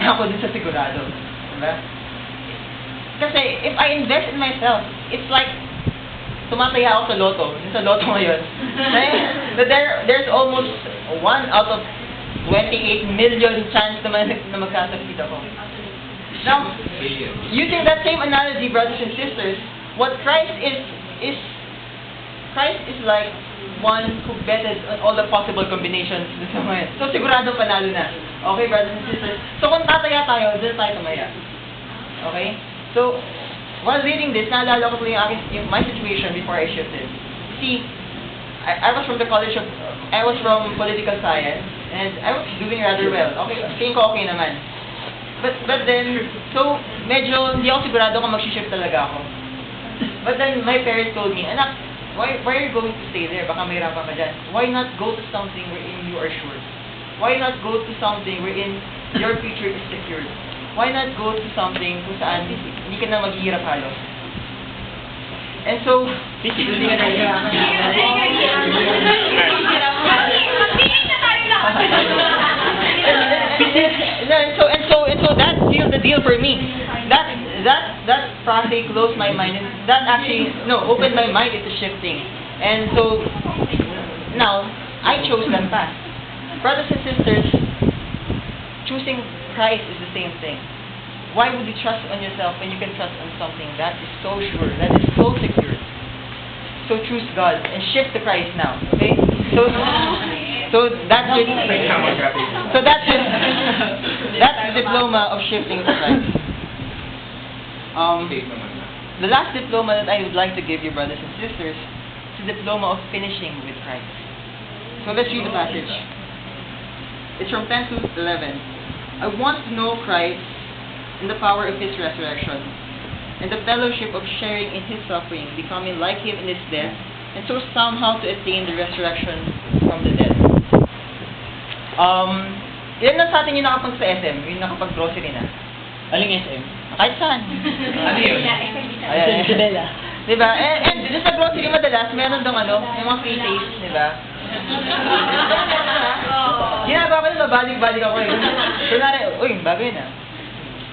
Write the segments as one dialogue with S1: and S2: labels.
S1: na ako dun sa sigurado. Diba? Kasi, if I invest in myself, it's like, tumataya ako sa loto. Yung sa loto ngayon. But there's almost 1 out of 28 million chance naman na magkasakit ako. Now, using that same analogy, brothers and sisters, what Christ is like one who betted on all the possible combinations sa ngayon. So, sigurado panalo na. Okay, brothers and sisters? So, kung tataya tayo, doon tayo tumaya. Okay? So, while reading this, naalala ko tuloy my situation before I shifted. See, I was from political science, and I was doing rather well. Okay, tingin ko okay naman. But then, so, medyo hindi ako sigurado kung mag-shift talaga ako. But then, my parents told me, anak, why are you going to stay there? Baka mahirapan ka dyan. Why not go to something wherein you are sure? Why not go to something wherein your future is secured? Why not go to something kung saan hindi ka na maghihirap halos? And so, hindi ka na And so that sealed the deal for me. That practically closed my mind, and that actually opened my mind into shifting. And so now I chose that path. Brothers and sisters, choosing Christ is the same thing. Why would you trust on yourself when you can trust on something that is so sure, that is so secure? So choose God and shift to Christ now. Okay? So that's the diploma of shifting to Christ. The last diploma that I would like to give you, brothers and sisters, is the diploma of finishing with Christ. So let's read the passage. It's from 10 to 11. I want to know Christ in the power of His resurrection, and the fellowship of sharing in His suffering, becoming like Him in His death, and so somehow to attain the resurrection from the dead. Ilan na sa atin yung nakapag sa SM, yung nakapag-grocery na?
S2: Aling SM?
S1: Kahit saan.
S2: Ano yun?
S1: Ayan.
S2: Isabela.
S1: Diba? And dun sa grocery madalas, meron dong yung mga free taste, diba? Ginagawa ko nito, balik-balik ako eh. Kunwari, uy, bagay na.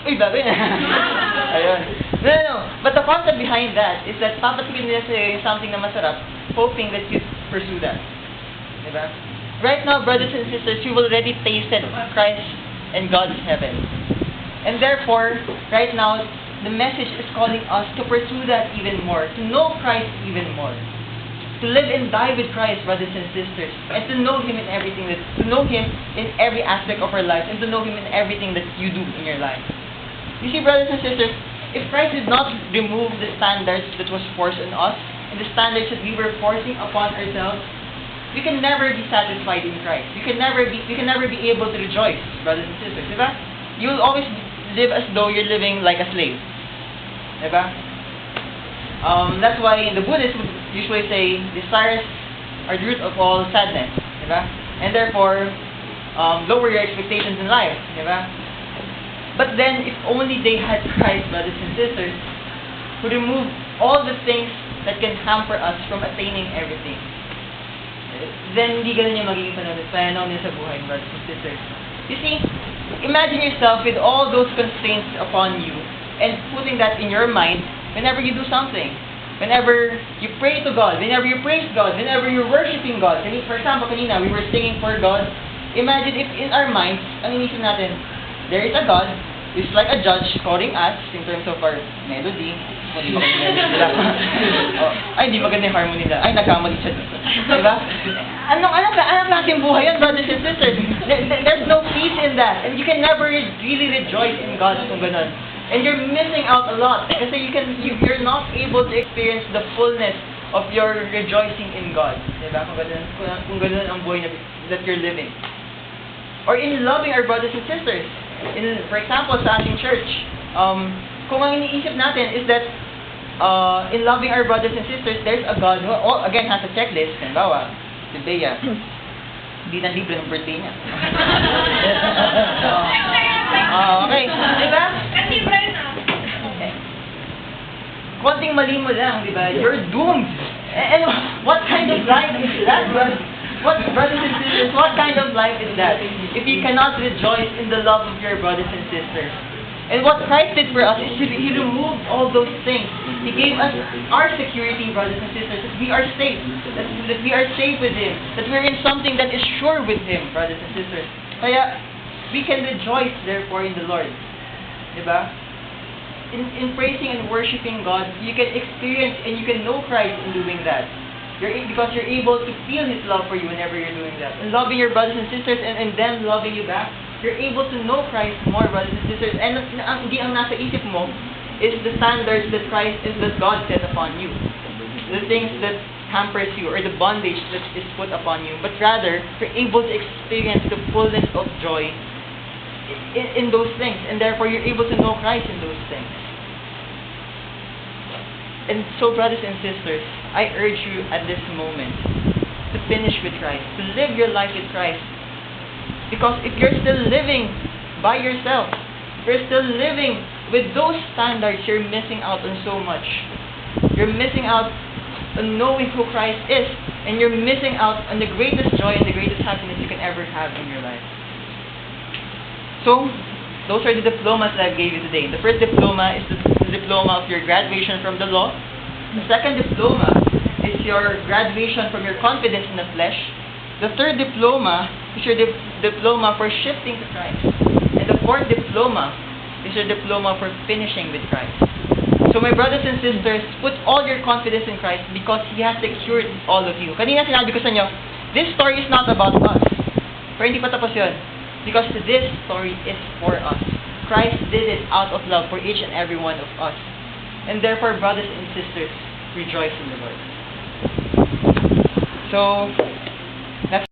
S1: Uy, bagay na. Ayun. No. But the concept behind that is that papatikin nila sa'yo yung something na masarap, hoping that you pursue that. Diba? Right now, brothers and sisters, you've already tasted Christ and God's heaven. And therefore, right now, the message is calling us to pursue that even more, to know Christ even more, to live and die with Christ, brothers and sisters, and to know Him in everything, to know Him in every aspect of our lives, and to know Him in everything that you do in your life. You see, brothers and sisters, if Christ did not remove the standards that was forced on us, and the standards that we were forcing upon ourselves, we can never be satisfied in Christ. We can never be able to rejoice, brothers and sisters. Diba? You'll always live as though you're living like a slave. Diba? That's why the Buddhists would usually say, desires are the root of all sadness. Diba? And therefore, lower your expectations in life. Diba? But then, if only they had Christ, brothers and sisters, who removed all the things that can hamper us from attaining everything, then hindi ganun yung magiging pananaw niya sa buhay, brothers and sisters. You see, imagine yourself with all those constraints upon you, and putting that in your mind whenever you do something. Whenever you pray to God, whenever you praise God, whenever you're worshiping God. For example, kanina, we were singing for God. Imagine if in our minds, ang inisip natin, there is a God, who's like a judge scoring us in terms of our melody. Ay, hindi maganda yung harmony nila. Ay, nagkamali siya dito. Diba? Anong klaseng buhay yan, brothers and sisters? There's no peace in that. And you can never really rejoice in God kung ganun. And you're missing out a lot. Kasi you're not able to experience the fullness of your rejoicing in God. Diba? Kung ganun ang buhay that you're living. Or in loving our brothers and sisters. For example, sa ating church, kung ang iniisip natin is that in loving our brothers and sisters, there's a God who, again, has a checklist. Halimbawa, si Bea, hindi na libre ng birthday niya. Okay. Diba? Konting mali mo lang, diba? You're doomed. And what kind of life is that, What, brothers and sisters, what kind of life is that if you cannot rejoice in the love of your brothers and sisters? And what Christ did for us is He removed all those things. He gave us our security, brothers and sisters, that we are safe, that we are safe with Him, that we're in something that is sure with Him, brothers and sisters. Kaya, we can rejoice, therefore, in the Lord. Diba? In praising and worshiping God, you can experience and you can know Christ in doing that. Because you're able to feel His love for you whenever you're doing that. And loving your brothers and sisters and them loving you back, you're able to know Christ more, brothers and sisters. And hindi ang nasa isip mo is the standards that God set upon you. The things that hampers you or the bondage that is put upon you. But rather, you're able to experience the fullness of joy in those things. And therefore, you're able to know Christ in those things. And so, brothers and sisters, I urge you at this moment to finish with Christ, to live your life with Christ. Because if you're still living by yourself, you're still living with those standards, you're missing out on so much. You're missing out on knowing who Christ is, and you're missing out on the greatest joy and the greatest happiness you can ever have in your life. So, those are the diplomas that I gave you today. The first diploma is the diploma of your graduation from the law. The second diploma is your graduation from your confidence in the flesh. The third diploma is your diploma for shifting to Christ. And the fourth diploma is your diploma for finishing with Christ. So my brothers and sisters, put all your confidence in Christ because He has secured all of you. Kanina sinabi ko sa inyo, this story is not about us. Pero hindi pa tapos yun. Because this story is for us. Christ did it out of love for each and every one of us. And therefore, brothers and sisters, rejoice in the Lord. So,